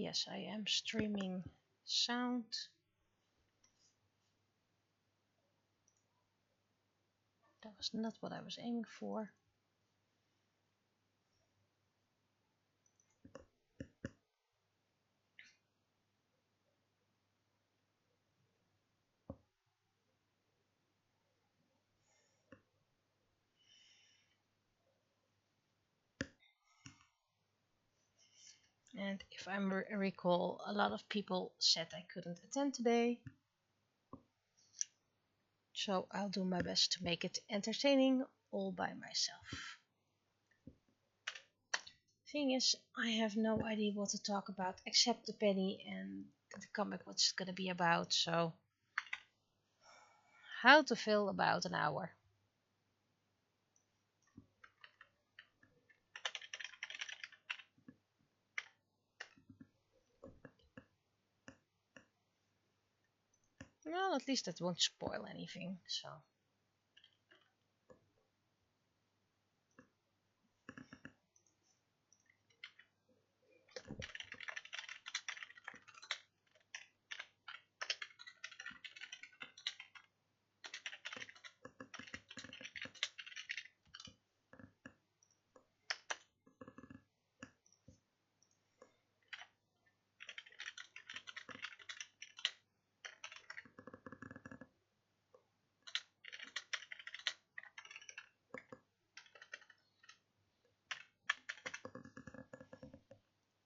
Yes, I am streaming sound. That was not what I was aiming for. And if I recall, a lot of people said I couldn't attend today. So I'll do my best to make it entertaining all by myself. Thing is, I have no idea what to talk about except the penny and the comic, what it's gonna be about. So, how to fill about an hour. Well, at least that won't spoil anything. So.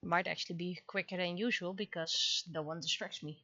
Might actually be quicker than usual because no one distracts me.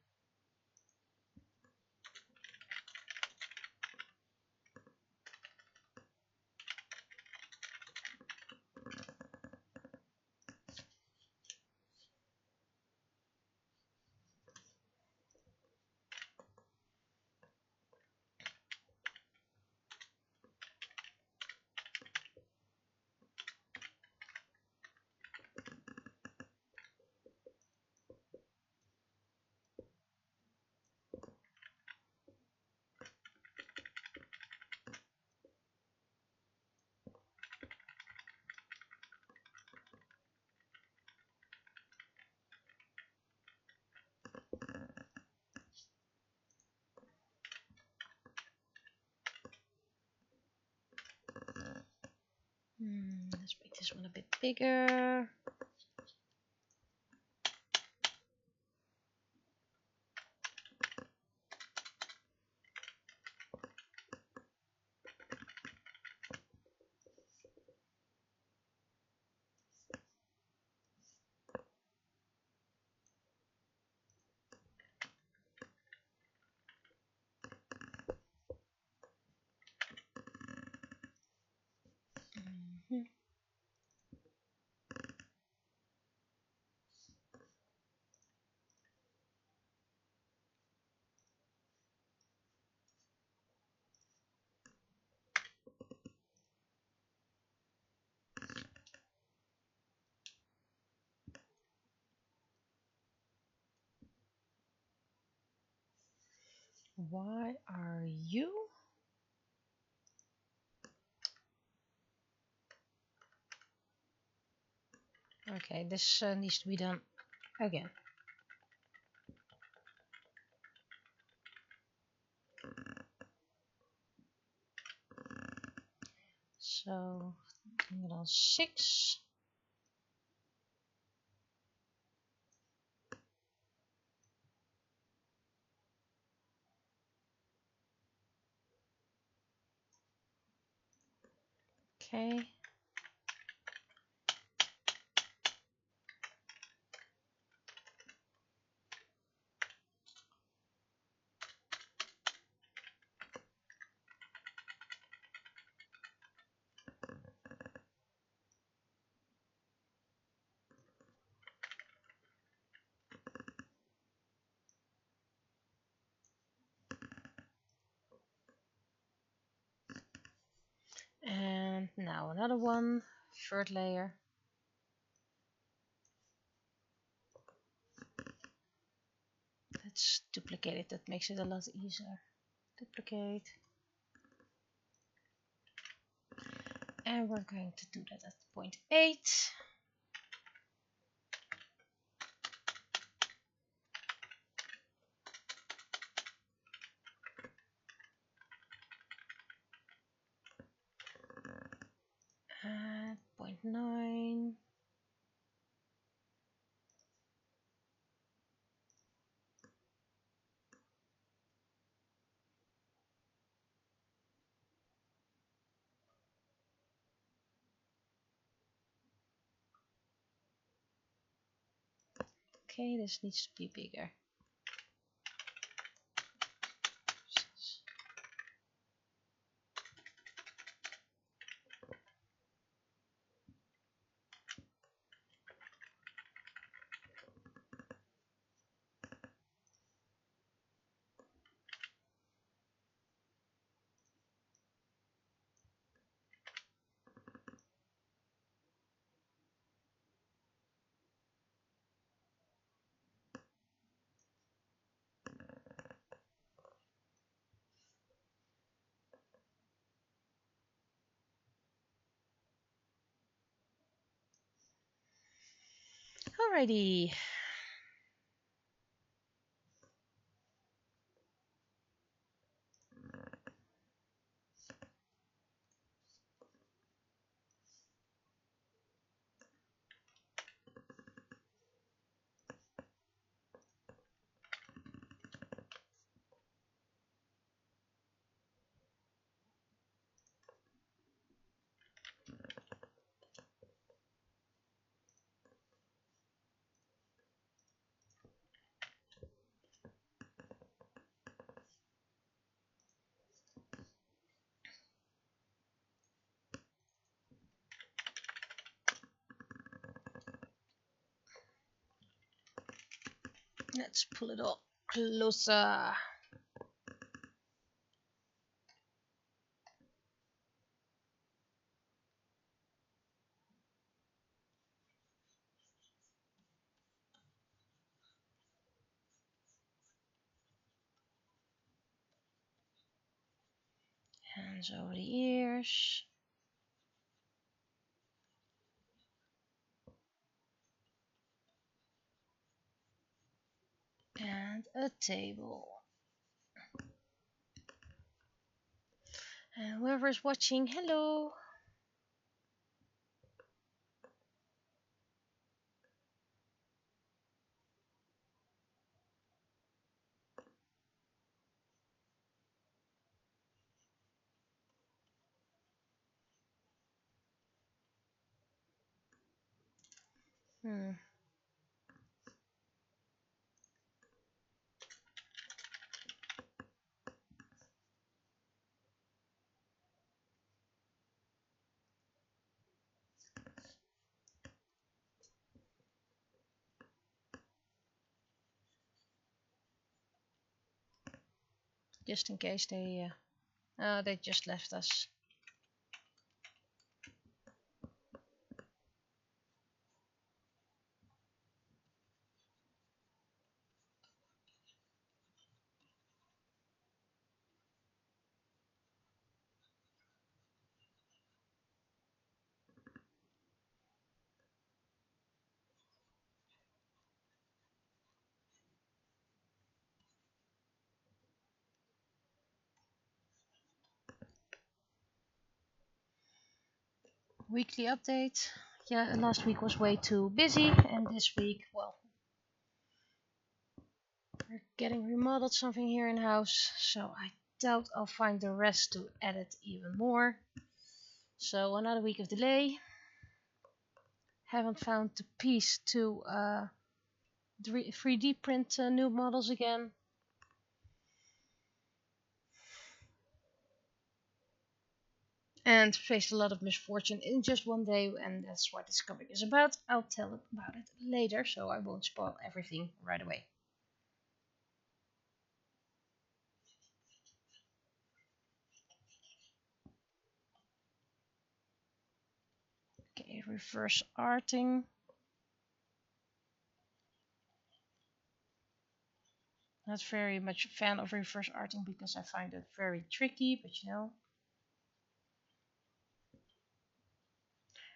Let's make this one a bit bigger. Why are you? Okay, this needs to be done again. So, bring it on 6. Okay. And now another one, third layer. Let's duplicate it, that makes it a lot easier. Duplicate. And we're going to do that at point 8. 0.9. Okay, this needs to be bigger. Alrighty. Let's pull it all closer. Hands over the ears. And a table. And whoever's watching, hello. Just in case they just left us. Weekly update. Yeah, last week was way too busy, and this week, well, we're getting remodeled something here in house, so I doubt I'll find the rest to edit even more. So another week of delay. Haven't found the piece to 3D print new models again. And faced a lot of misfortune in just one day, and that's what this comic is about. I'll tell about it later, so I won't spoil everything right away. Okay, reverse arting. Not very much a fan of reverse arting because I find it very tricky, but you know.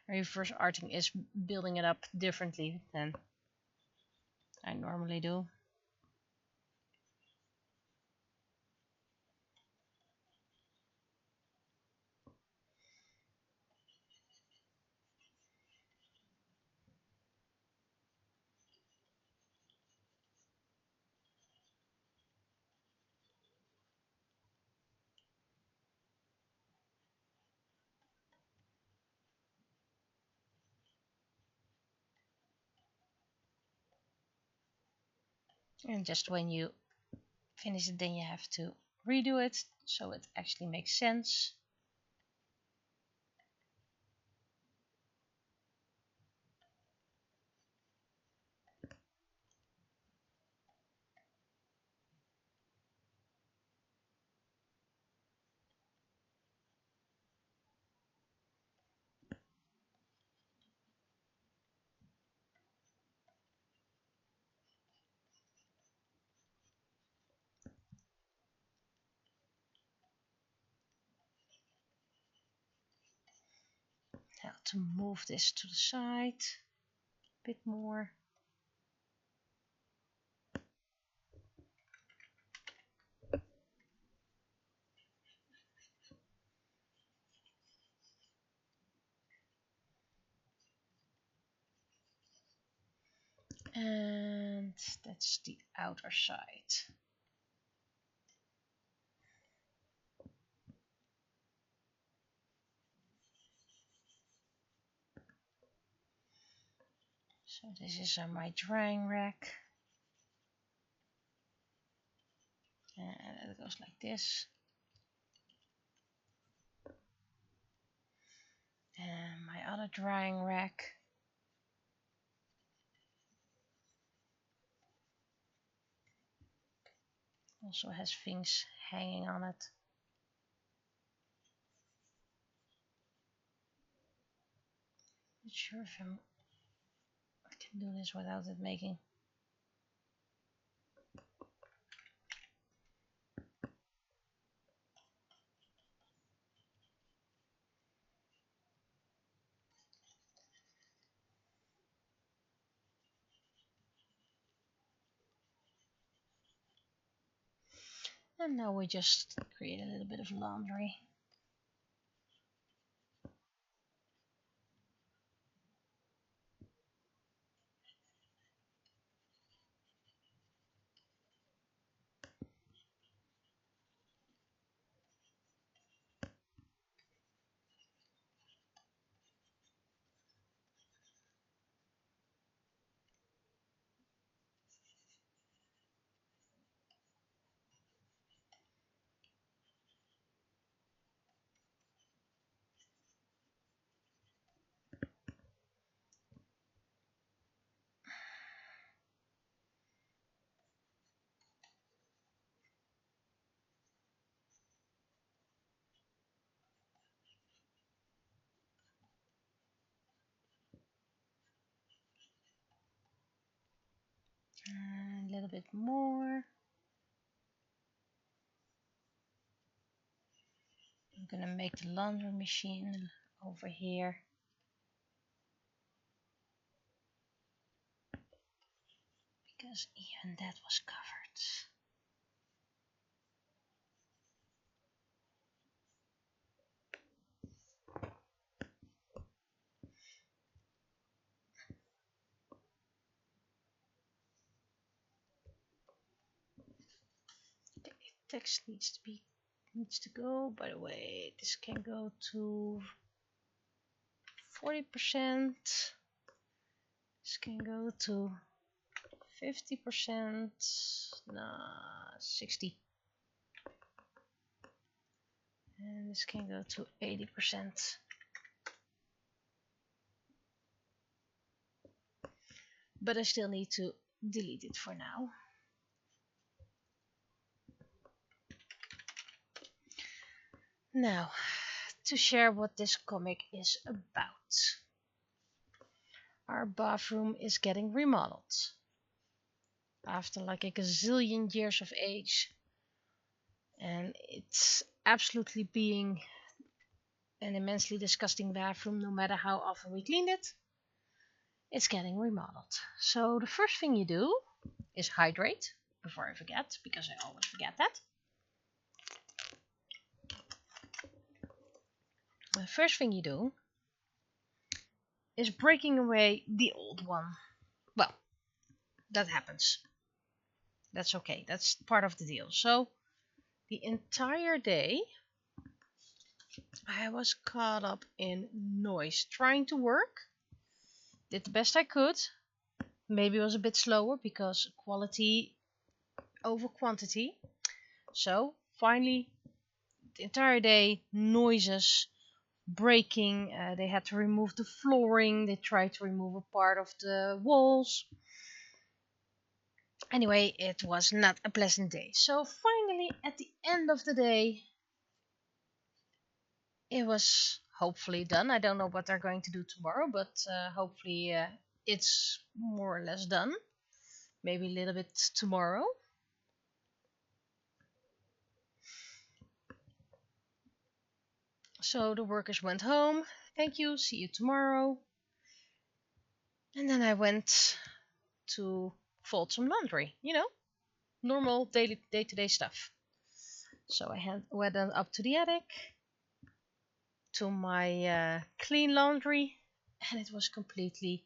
Reverse arting is building it up differently than I normally do. And just when you finish it, then you have to redo it so it actually makes sense. Now to move this to the side a bit more. And that's the outer side. So this is my drying rack. And it goes like this. And my other drying rack. Also has things hanging on it. Not sure if I can do this without it making. And now we just create a little bit of laundry. And a little bit more. I'm gonna make the laundry machine over here. Because even that was covered. Okay, text needs to go. By the way, this can go to 40%. This can go to 50%. Nah, 60. And this can go to 80%. But I still need to delete it for now. Now, to share what this comic is about. Our bathroom is getting remodeled. After like a gazillion years of age. And it's absolutely being an immensely disgusting bathroom no matter how often we clean it. It's getting remodeled. So the first thing you do is hydrate, before I forget, because I always forget that. The first thing you do is breaking away the old one. Well, that happens. That's okay. That's part of the deal. So the entire day I was caught up in noise, trying to work. Did the best I could. Maybe it was a bit slower because quality over quantity. So finally, the entire day, noises, breaking. They had to remove the flooring. They tried to remove a part of the walls. Anyway, it was not a pleasant day. So finally, at the end of the day, it was hopefully done. I don't know what they're going to do tomorrow, but hopefully it's more or less done. Maybe a little bit tomorrow. So the workers went home. Thank you. See you tomorrow. And then I went to fold some laundry. You know, normal daily day-to-day stuff. So I went up to the attic to my clean laundry, and it was completely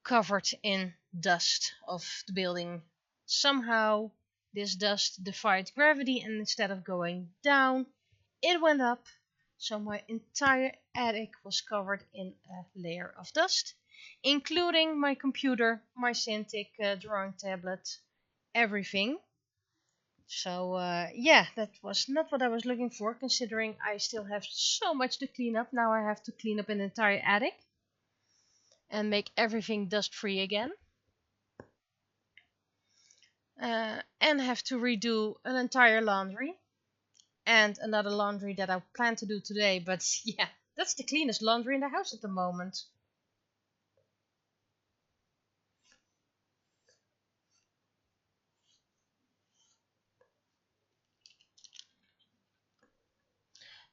covered in dust of the building. Somehow this dust defied gravity, and instead of going down, it went up. So my entire attic was covered in a layer of dust, including my computer, my Cintiq drawing tablet, everything. So yeah, that was not what I was looking for, considering I still have so much to clean up. Now I have to clean up an entire attic and make everything dust free again. And have to redo an entire laundry and another laundry that I plan to do today. But yeah, that's the cleanest laundry in the house at the moment.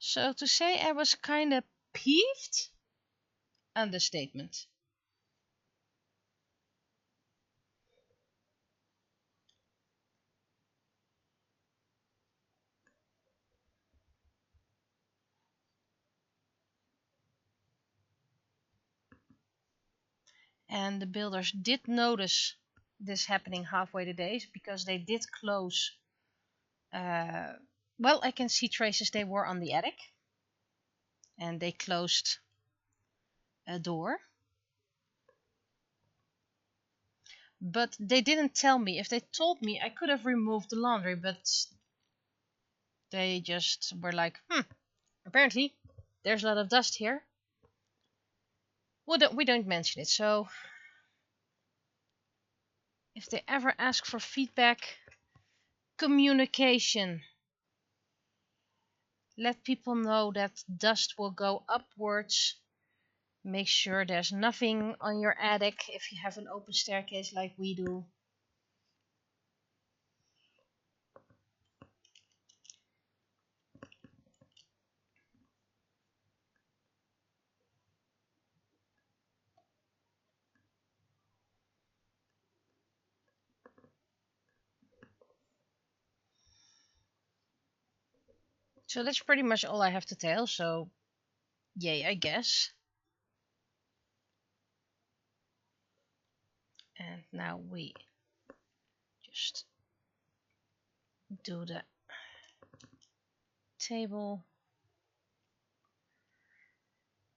So to say I was kind of peeved, understatement. And the builders did notice this happening halfway the day because they did close. Well, I can see traces they were on the attic, and they closed a door. But they didn't tell me. If they told me, I could have removed the laundry, but they just were like, apparently there's a lot of dust here. We don't mention it. So if they ever ask for feedback, communication. Let people know that dust will go upwards. Make sure there's nothing on your attic if you have an open staircase like we do. So that's pretty much all I have to tell. So yay, I guess. And now we just do the table.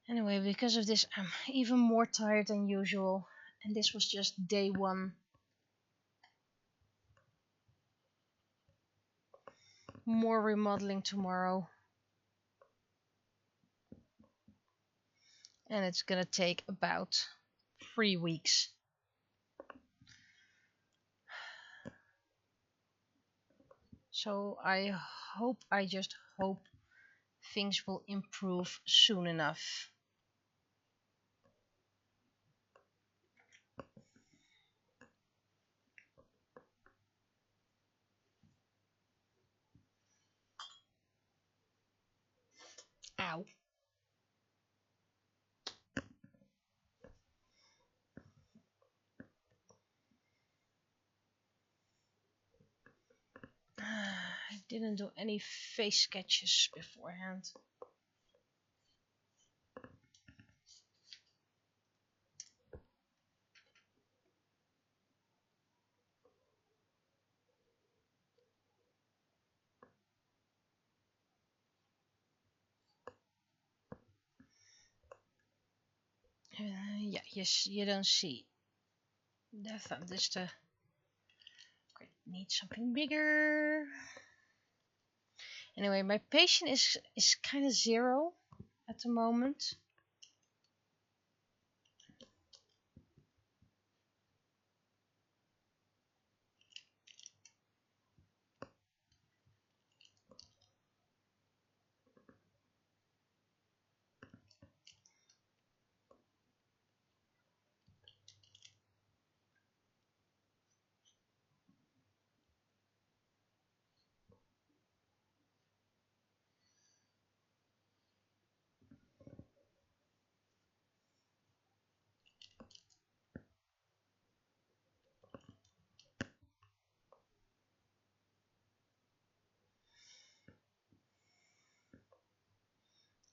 Anyway, because of this, I'm even more tired than usual. And this was just day one. More remodeling tomorrow. And it's gonna take about 3 weeks. So I just hope things will improve soon enough. Ow. I didn't do any face sketches beforehand. Yeah, yes, you don't see the thumb. This the. Okay, need something bigger. Anyway, my patience is kind of 0 at the moment.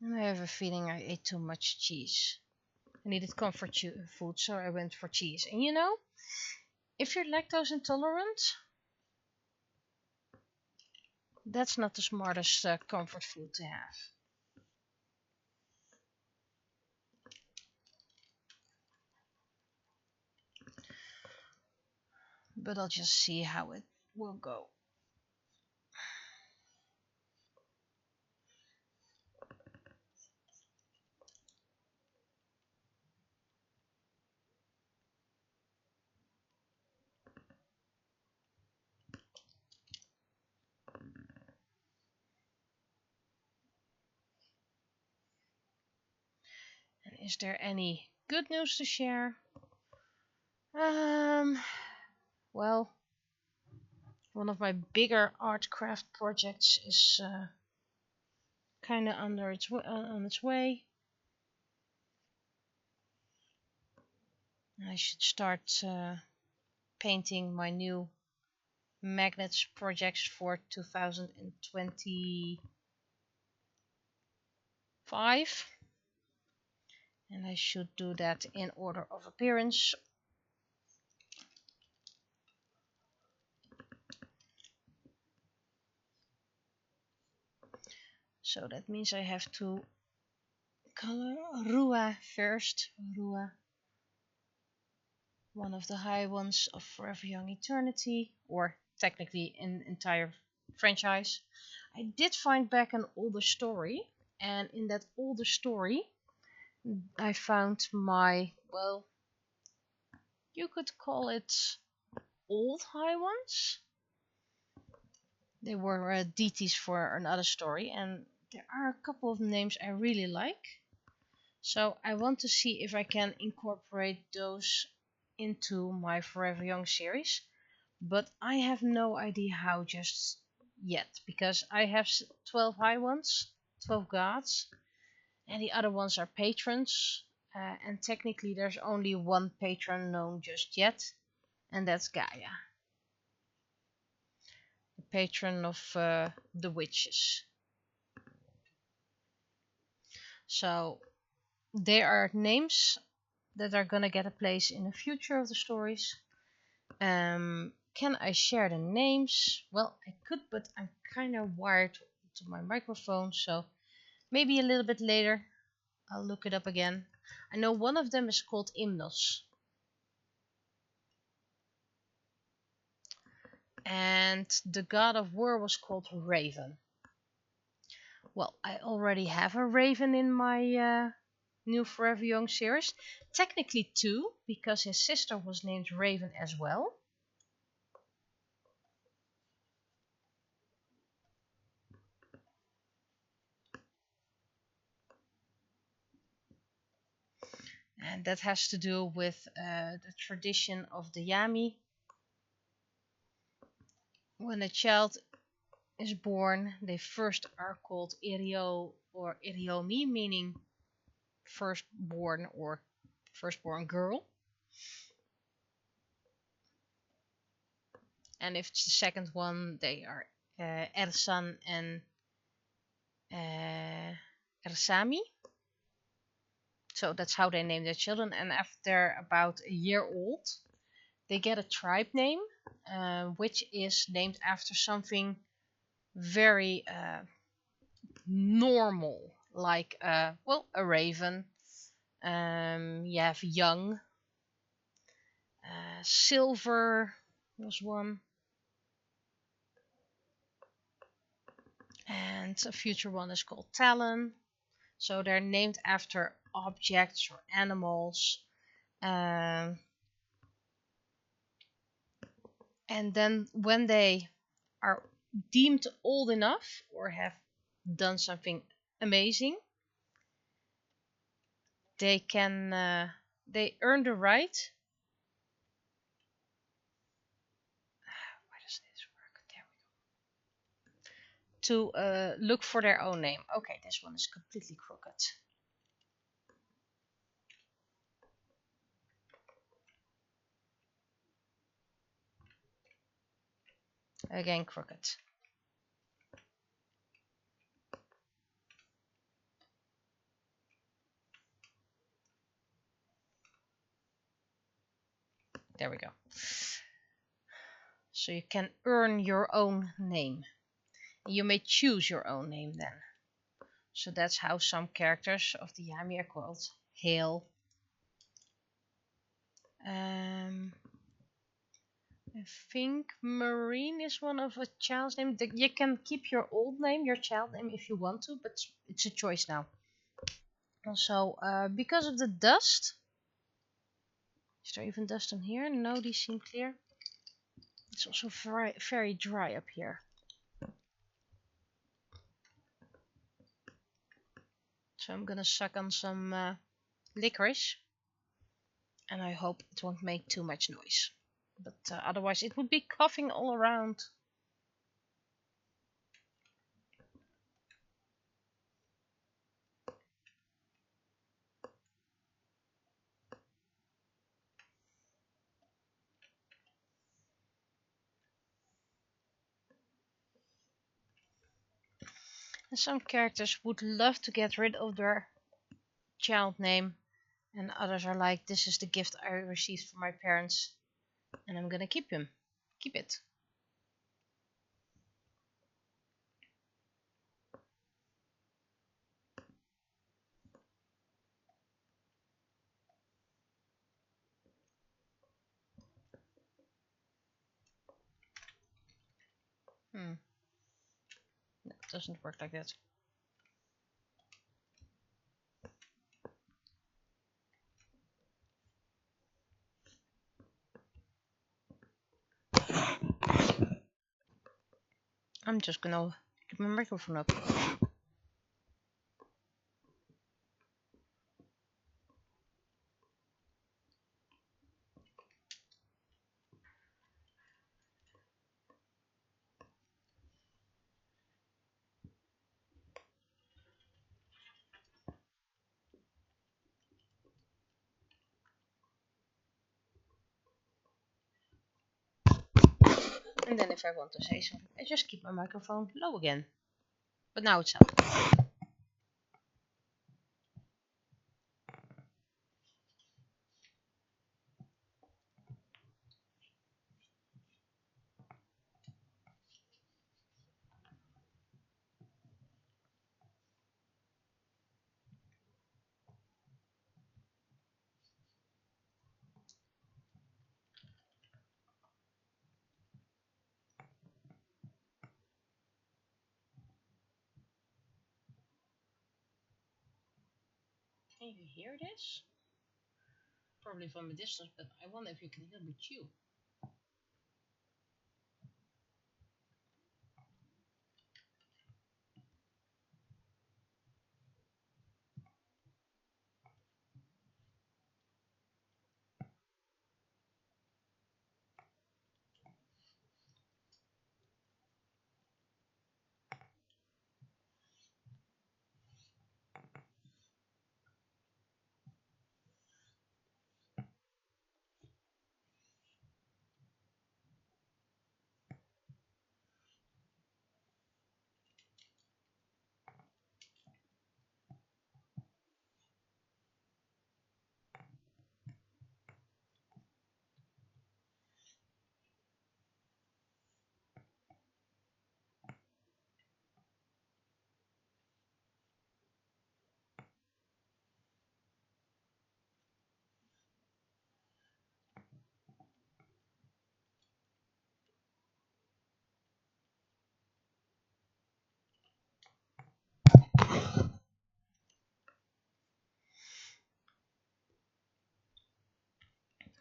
And I have a feeling I ate too much cheese. I needed comfort food, so I went for cheese. And you know, if you're lactose intolerant, that's not the smartest comfort food to have. But I'll just see how it will go. And is there any good news to share? Well, one of my bigger art craft projects is kind of on its way. I should start painting my new magnets projects for 2025, and I should do that in order of appearance. So that means I have to color Rua first. Rua, one of the high ones of Forever Young Eternity, or technically an entire franchise. I did find back an older story, and in that older story I found my, well, you could call it old high ones. They were deities for another story, and there are a couple of names I really like. So I want to see if I can incorporate those into my Forever Young series. But I have no idea how just yet, because I have 12 high ones, 12 gods, and the other ones are patrons. And technically there's only one patron known just yet, and that's Gaia, the patron of the witches. So they are names that are gonna get a place in the future of the stories. Can I share the names? Well, I could, but I'm kind of wired to my microphone, so maybe a little bit later I'll look it up again. I know one of them is called Imnos. And the god of war was called Raven. Well, I already have a Raven in my new Forever Young series. Technically 2, because his sister was named Raven as well. And that has to do with the tradition of the Yami. When a child is born, they first are called Irio or Iriomi, meaning firstborn or firstborn girl. And if it's the second one, they are Ersan and Ersami. So that's how they name their children. And after they're about a year old, they get a tribe name, which is named after something very normal, like well, a raven. You have young, silver was one. And a future one is called Talon. So they're named after objects or animals. And then when they are deemed old enough or have done something amazing, they can they earn the right. Why does this work? There we go. To look for their own name. Okay, this one is completely crooked. Again crooked. There we go. So you can earn your own name. You may choose your own name then. So that's how some characters of the Yami are called. Hail. I think Marine is one of a child's name. You can keep your old name, your child name, if you want to, but it's a choice now. Also, because of the dust, is there even dust on here? No, these seem clear. It's also very, very dry up here. So I'm gonna suck on some licorice, and I hope it won't make too much noise. But otherwise it would be coughing all around. And some characters would love to get rid of their child name, and others are like, this is the gift I received from my parents, and I'm gonna keep it. No, it doesn't work like that. I'm just gonna keep my microphone up. And then if I want to say something, I just keep my microphone low again. But now it's up. Can you hear this? Probably from a distance, but I wonder if you can hear me chew.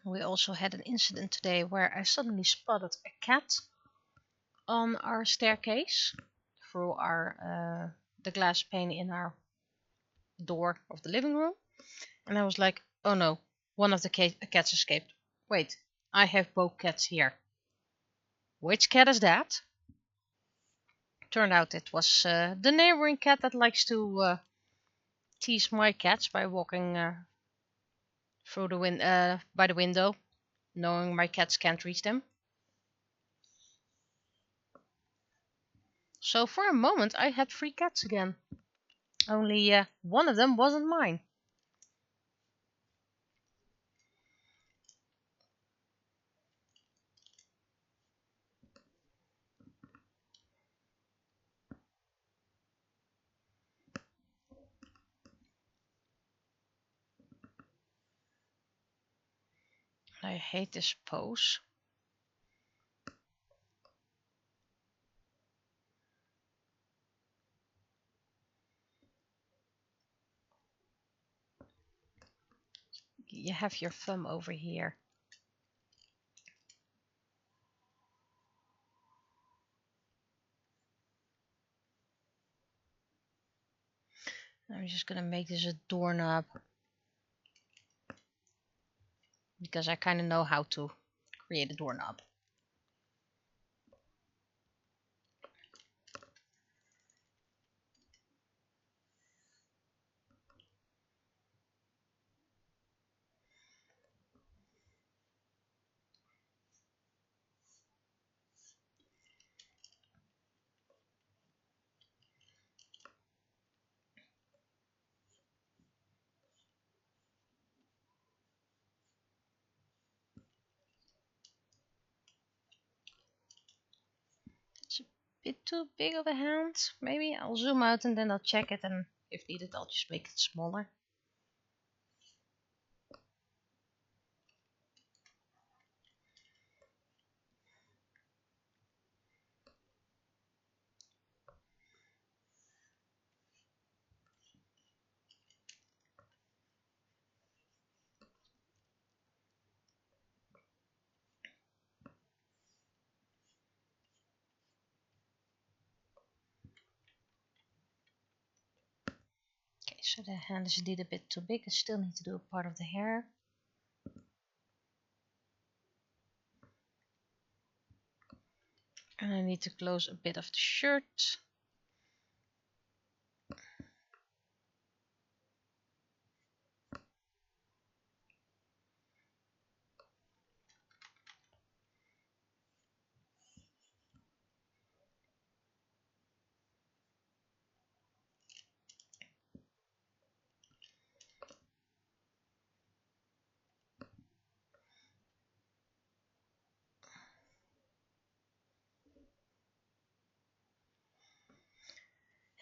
We also had an incident today where I suddenly spotted a cat on our staircase through our the glass pane in our door of the living room, and I was like, oh no, one of the cats escaped. Wait, I have both cats here. Which cat is that? Turned out it was the neighboring cat that likes to tease my cats by walking through the by the window, knowing my cats can't reach them. So for a moment I had 3 cats again. Only one of them wasn't mine. I hate this pose. You have your thumb over here. I'm just gonna make this a doorknob because I kind of know how to create a doorknob. It's a bit too big of a hand. Maybe I'll zoom out and then I'll check it, and if needed I'll just make it smaller. Okay, so the hand is a little bit too big. I still need to do a part of the hair. And I need to close a bit of the shirt.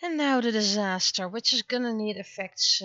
And now the disaster, which is gonna need effects.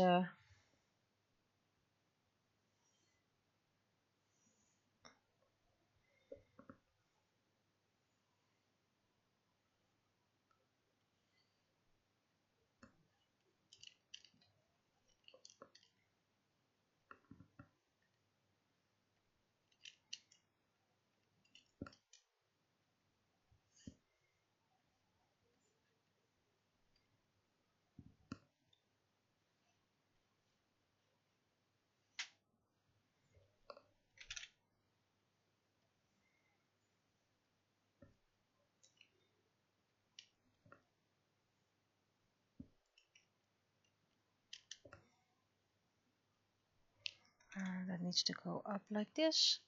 That needs to go up like this.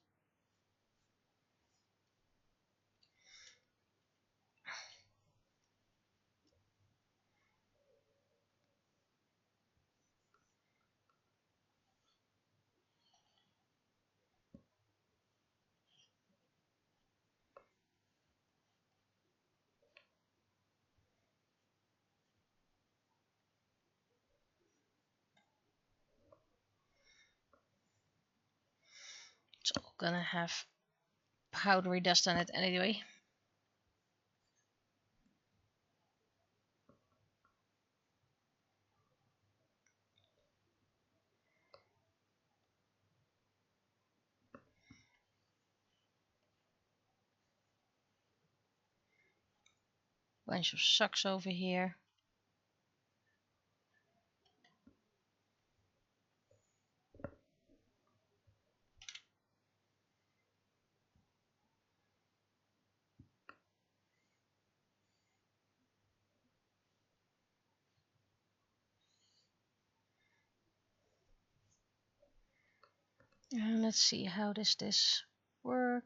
It's all gonna have powdery dust on it anyway. Bunch of socks over here. And let's see, how does this work?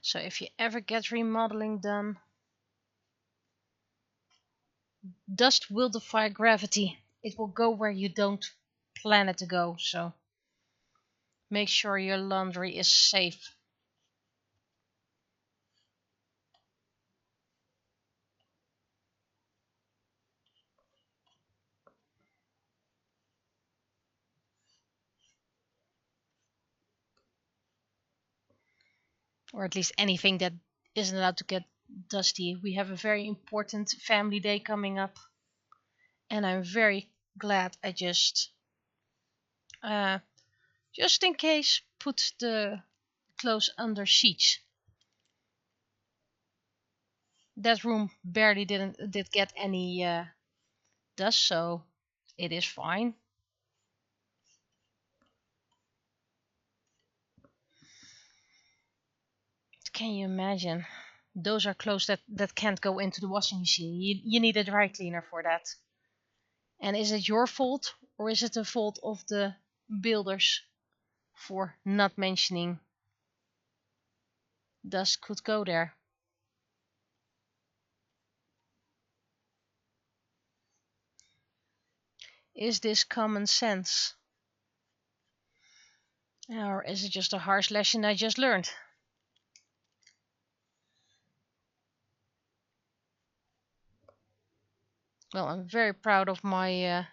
So if you ever get remodeling done, dust will defy gravity. It will go where you don't plan it to go, so make sure your laundry is safe. Or at least anything that isn't allowed to get dusty. We have a very important family day coming up, and I'm very glad I just in case, put the clothes under sheets. That room barely did get any dust, so it is fine. Can you imagine? Those are clothes that can't go into the washing machine. You need a dry cleaner for that. And is it your fault, or is it the fault of the builders for not mentioning dust could go there? Is this common sense? Or is it just a harsh lesson I just learned? Well, I'm very proud of my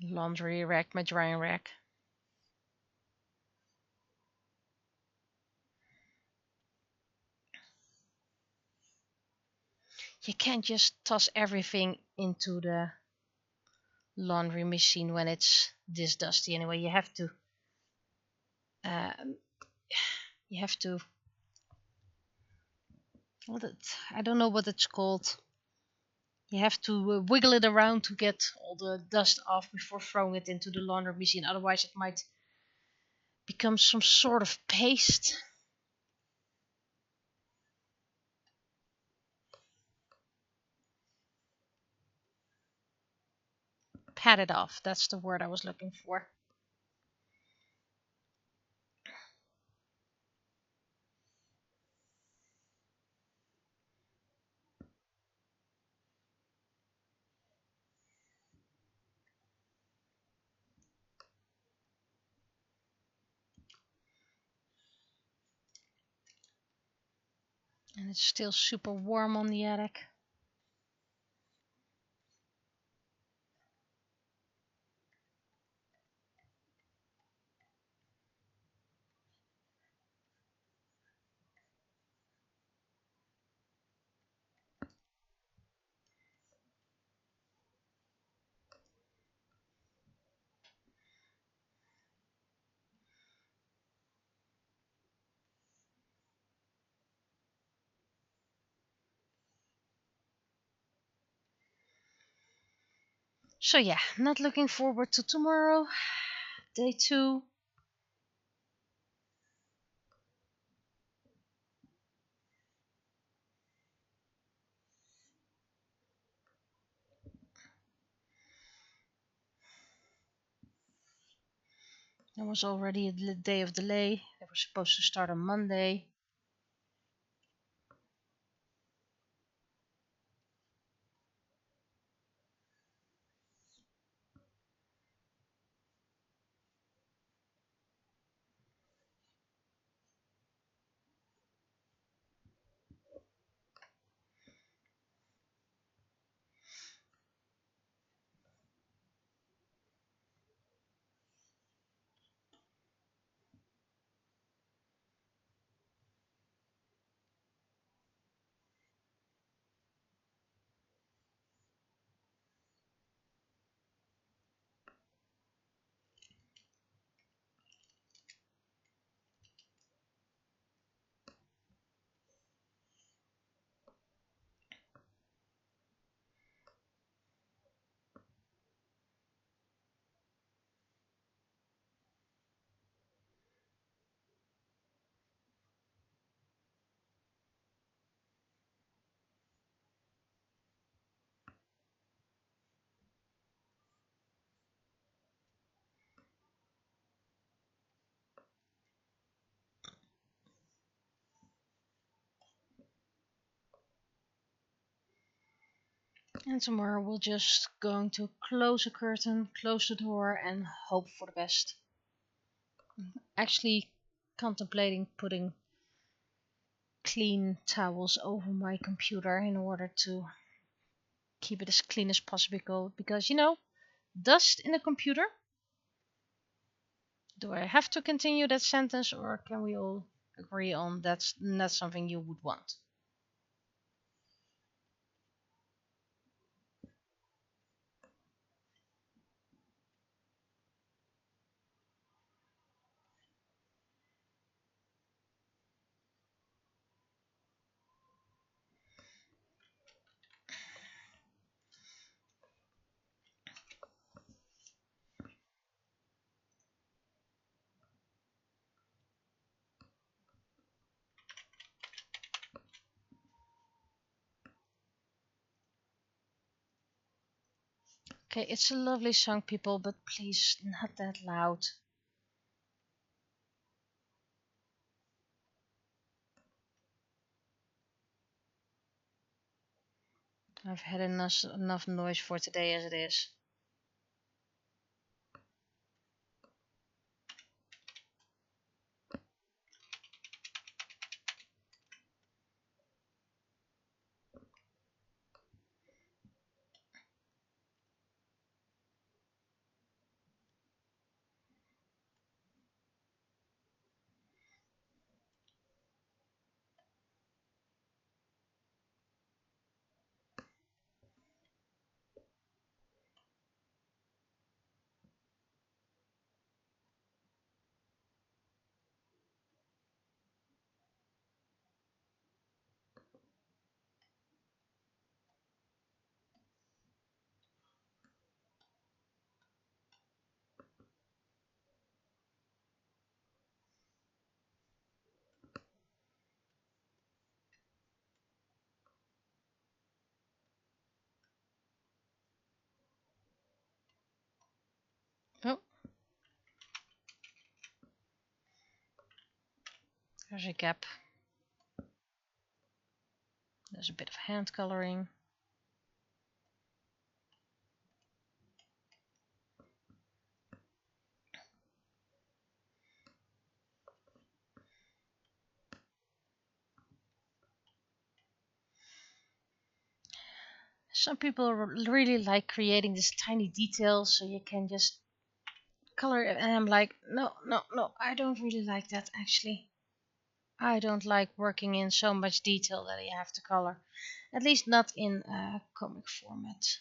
laundry rack, my drying rack. You can't just toss everything into the laundry machine when it's this dusty anyway. Uh, you have to I don't know what it's called. You have to wiggle it around to get all the dust off before throwing it into the laundry machine. Otherwise, it might become some sort of paste. Pat it off. That's the word I was looking for. And it's still super warm on the attic. So yeah, not looking forward to tomorrow. Day 2. There was already a day of delay. They were supposed to start on Monday. And tomorrow we're just going to close a curtain, close the door, and hope for the best. Actually contemplating putting clean towels over my computer in order to keep it as clean as possible, because dust in a computer. Do I have to continue that sentence, or can we all agree on that's not something you would want? Okay, it's a lovely song, people, but please not that loud. I've had enough noise for today as it is. Oh, there's a gap. There's a bit of hand coloring. Some people really like creating this tiny detail so you can just color it, and I'm like, no, no, no, I don't really like that actually. I don't like working in so much detail that you have to color. At least not in a comic format.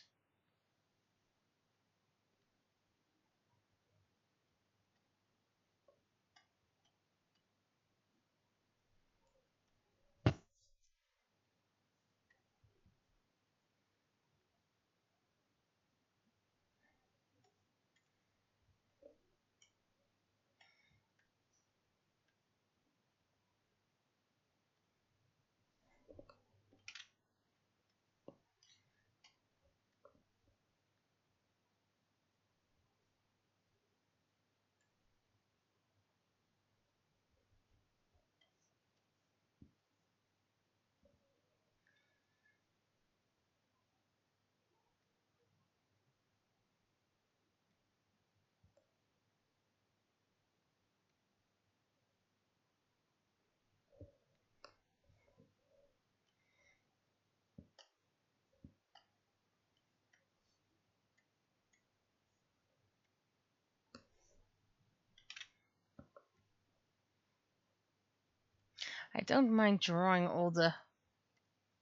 I don't mind drawing all the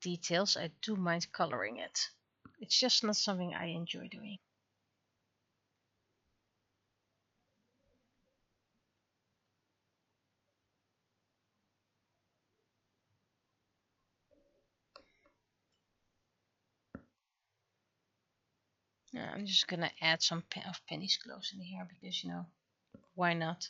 details, I do mind coloring it. It's just not something I enjoy doing. I'm just gonna add some of Penny's clothes in here because, you know, why not?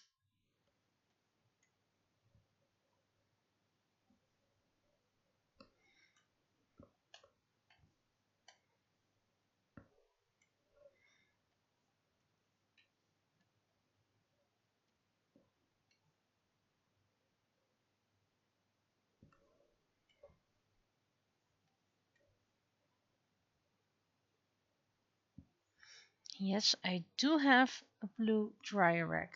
Yes, I do have a blue dryer rack.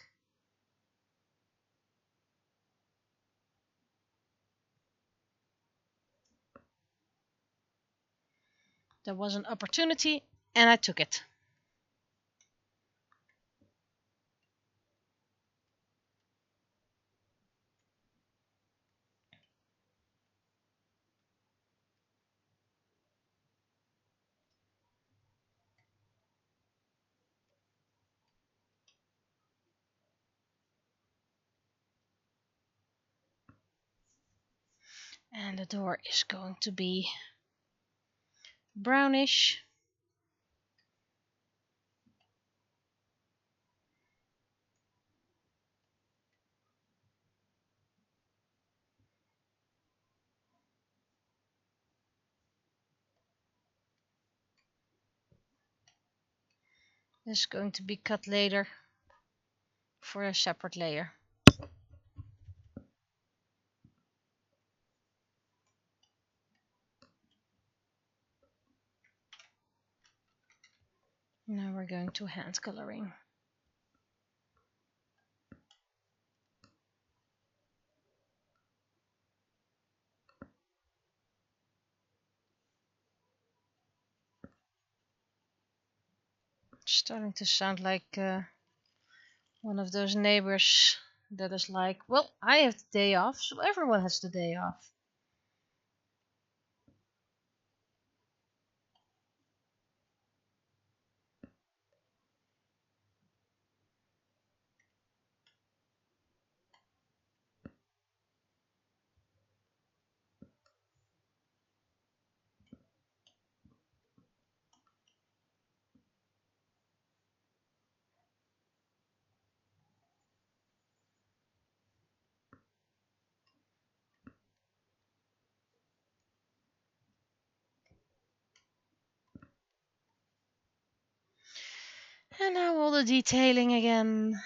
There was an opportunity and I took it. And the door is going to be brownish. This is going to be cut later for a separate layer. Now we're going to hand coloring. Starting to sound like one of those neighbors that is like, well, I have the day off, so everyone has the day off. And now all the detailing again.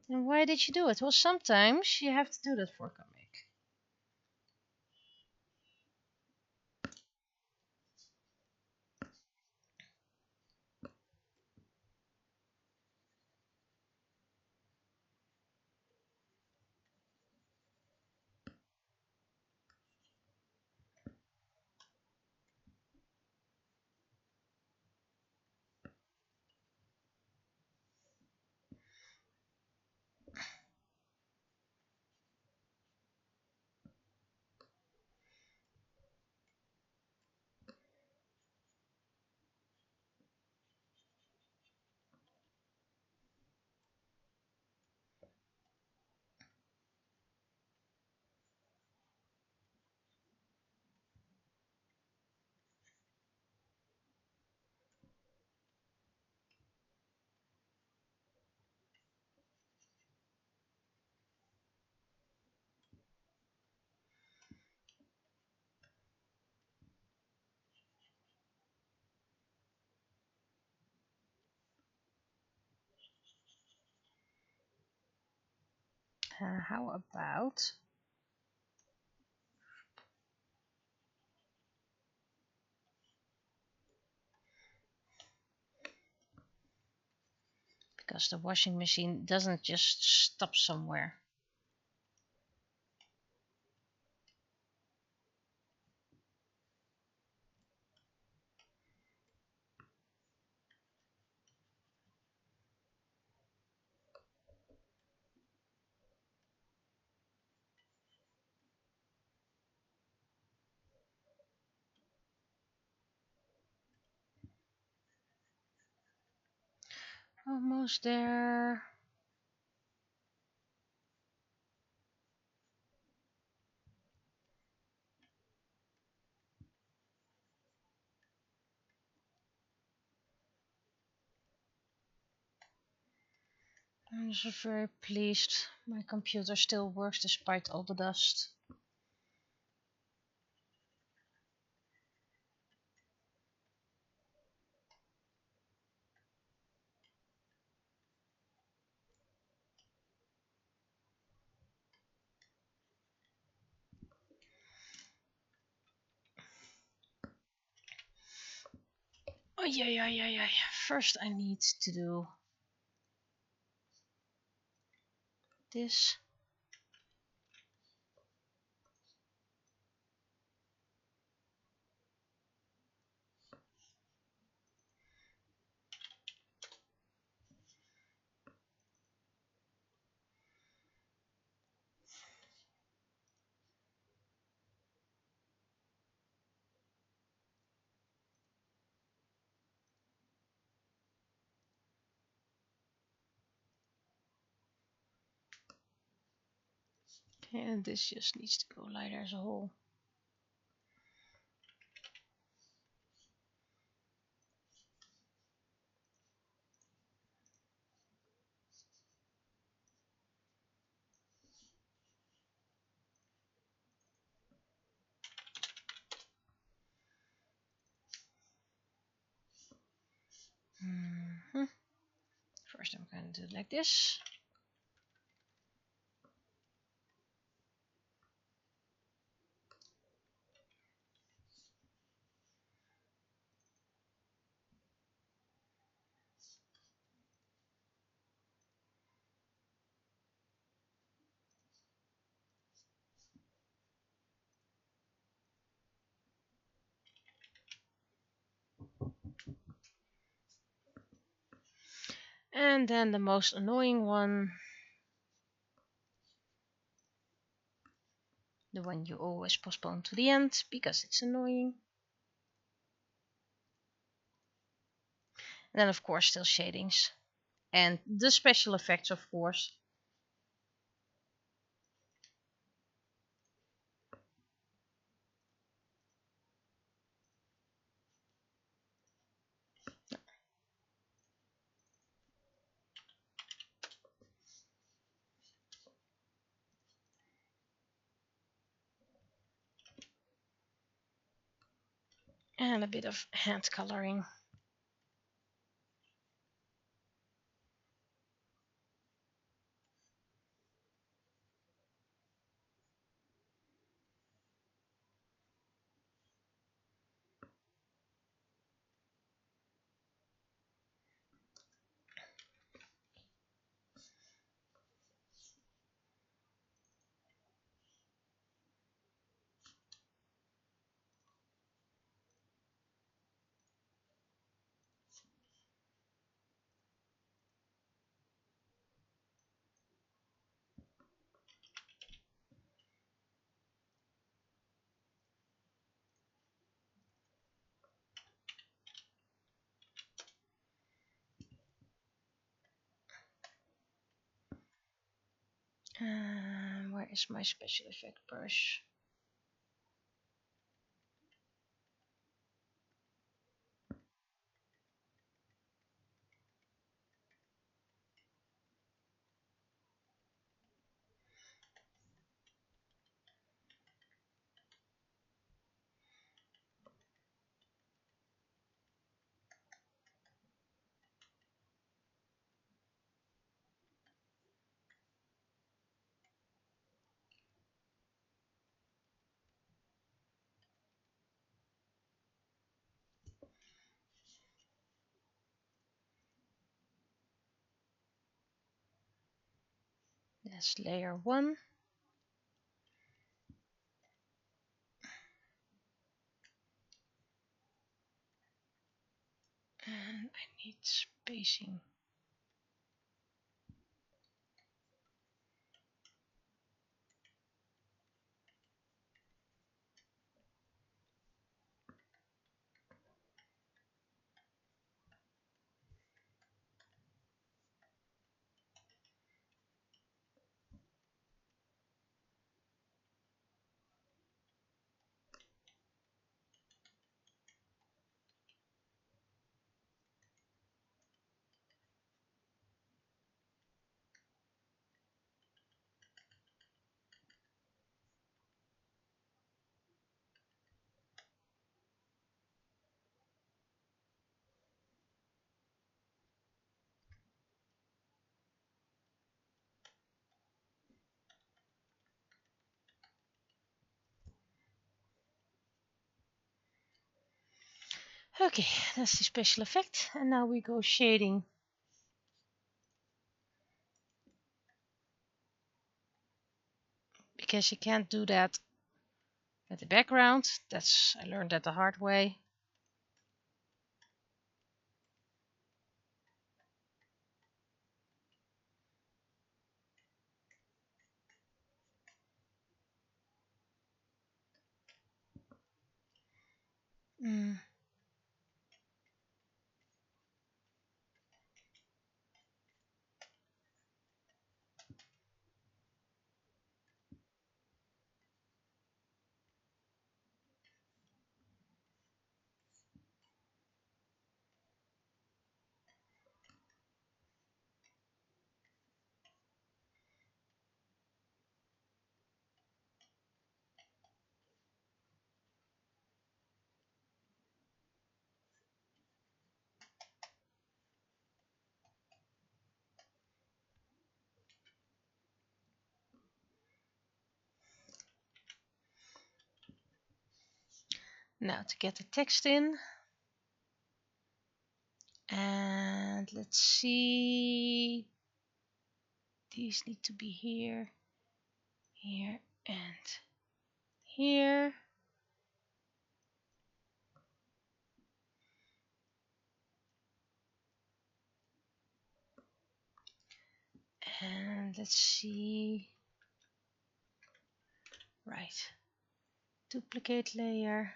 And why did you do it? Well, sometimes you have to do that for a comic. How about because the washing machine doesn't just stop somewhere. Almost there. I'm just very pleased my computer still works despite all the dust. Oh yeah. First I need to do this. Okay, and this just needs to go lighter as a whole. First I'm going to do it like this. And then the most annoying one. The one you always postpone to the end because it's annoying. And then of course still shadings. And the special effects of course. And a bit of hand coloring. Where is my special effect brush? That's layer 1. And I need spacing. Okay, that's the special effect. And now we go shading. Because you can't do that with the background. I learned that the hard way. Mm. Now to get the text in. And let's see. These need to be here, here, and here. And let's see. Right. Duplicate layer.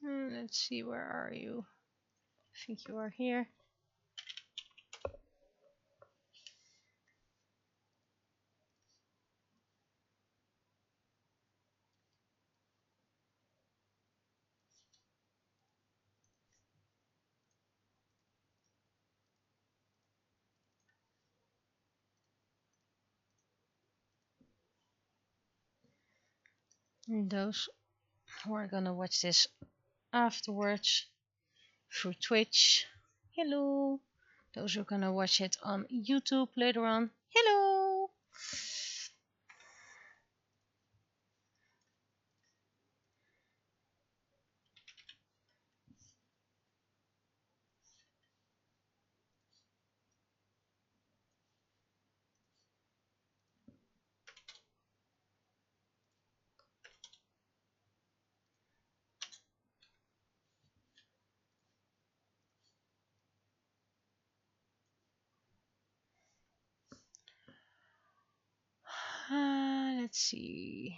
Let's see, where are you? I think you are here. And those who are gonna watch this afterwards through Twitch, hello. Those who are gonna watch it on YouTube later on, hello. Let's see.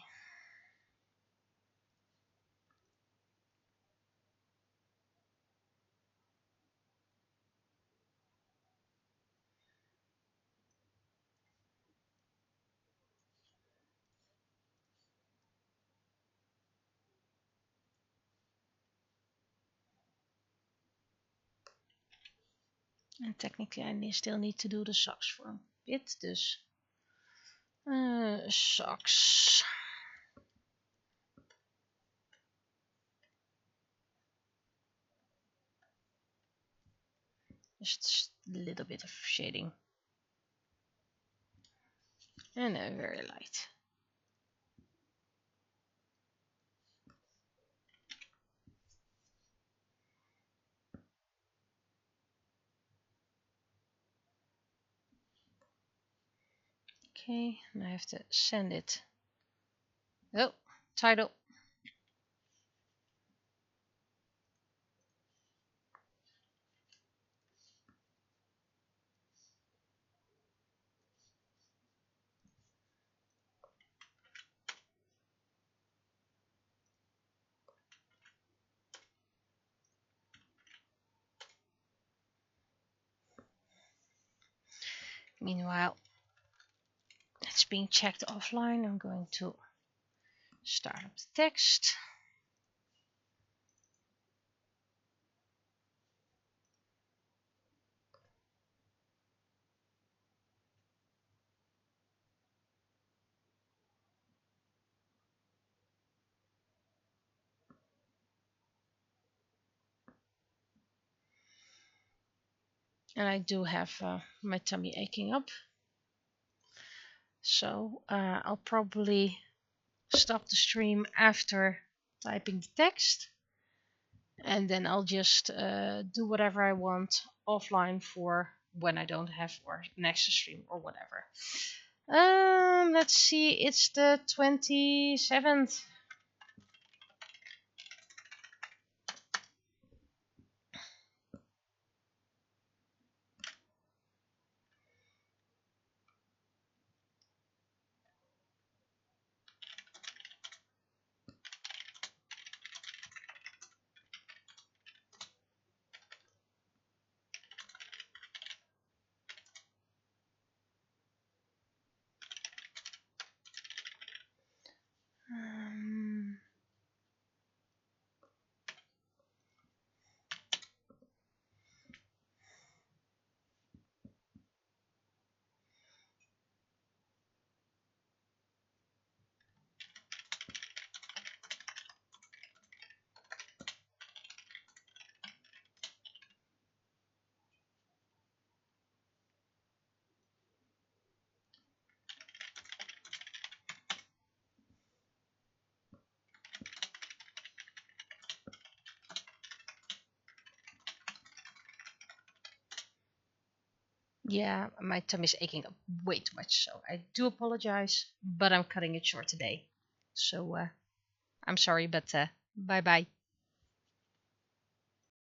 And technically I still need to do the socks for a bit, dus socks. Just a little bit of shading. And very light. Okay, and I have to send it. Oh, title. Meanwhile, let's being checked offline. I'm going to start up the text. And I do have my tummy aching up. So I'll probably stop the stream after typing the text. And then I'll just do whatever I want offline for when I don't have or next stream or whatever. Let's see, it's the 27th. Yeah, my tummy's aching up way too much, so I do apologize, but I'm cutting it short today. So I'm sorry, but bye bye.